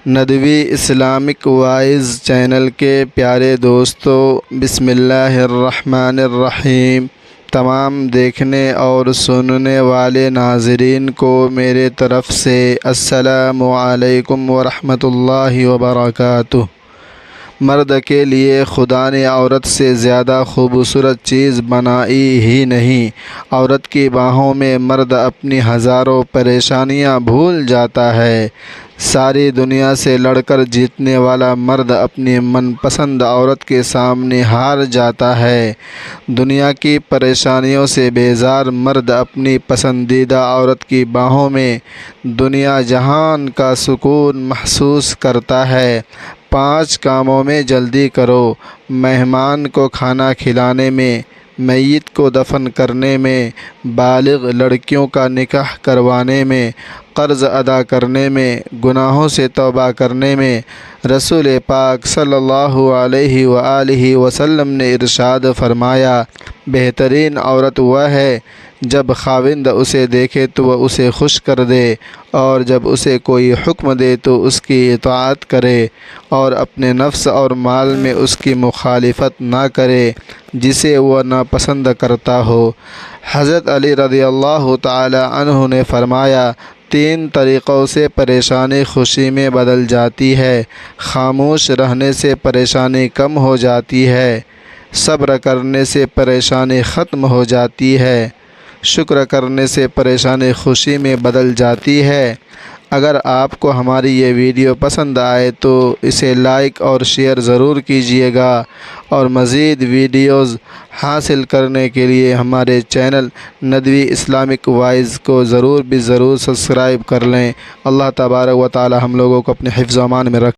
Nadwi Islamic wise channel کے پیارے دوستو، بسم اللہ الرحمن الرحیم۔ تمام دیکھنے اور سننے والے ناظرین کو میرے طرف سے السلام علیکم ورحمۃ اللہ وبرکاتہ۔ مرد کے لیے خدا نے عورت سے زیادہ خوبصورت چیز بنائی ہی نہیں۔ عورت کی باہوں میں مرد اپنی ہزاروں پریشانیاں بھول جاتا ہے۔ ساری دنیا سے لڑ کر جیتنے والا مرد اپنی من پسند عورت کے سامنے ہار جاتا ہے۔ دنیا کی پریشانیوں سے بیزار مرد اپنی پسندیدہ عورت کی باہوں میں دنیا جہان کا سکون محسوس کرتا ہے۔ 5 کاموں میں جلدی کرو: مہمان کو کھانا کھلانے میں، میت کو دفن کرنے میں، بالغ لڑکیوں کا نکاح کروانے میں، قرض ادا کرنے میں، گناہوں سے توبہ کرنے میں۔ رسول پاک صلی اللہ علیہ وآلہ وسلم نے ارشاد فرمایا، بہترین عورت وہ ہے جب خاوند اسے دیکھے تو وہ اسے خوش کر دے، اور جب اسے کوئی حکم دے تو اس کی اطاعت کرے، اور اپنے نفس اور مال میں اس کی مخالفت نہ کرے جسے وہ ناپسند کرتا ہو۔ حضرت علی رضی اللہ تعالی عنہ نے فرمایا، 3 طریقوں سے پریشانی خوشی میں بدل جاتی ہے: خاموش رہنے سے پریشانی کم ہو جاتی ہے، صبر کرنے سے پریشانی ختم ہو جاتی ہے، شکر کرنے سے پریشانی خوشی میں بدل جاتی ہے۔ اگر آپ کو ہماری یہ ویڈیو پسند آئے تو اسے لائک اور شیئر ضرور کیجیے گا، اور مزید ویڈیوز حاصل کرنے کے لیے ہمارے چینل ندوی اسلامک وائز کو ضرور سبسکرائب کر لیں۔ اللہ تبارک و تعالی ہم لوگوں کو اپنے حفظ و امان میں رکھیں۔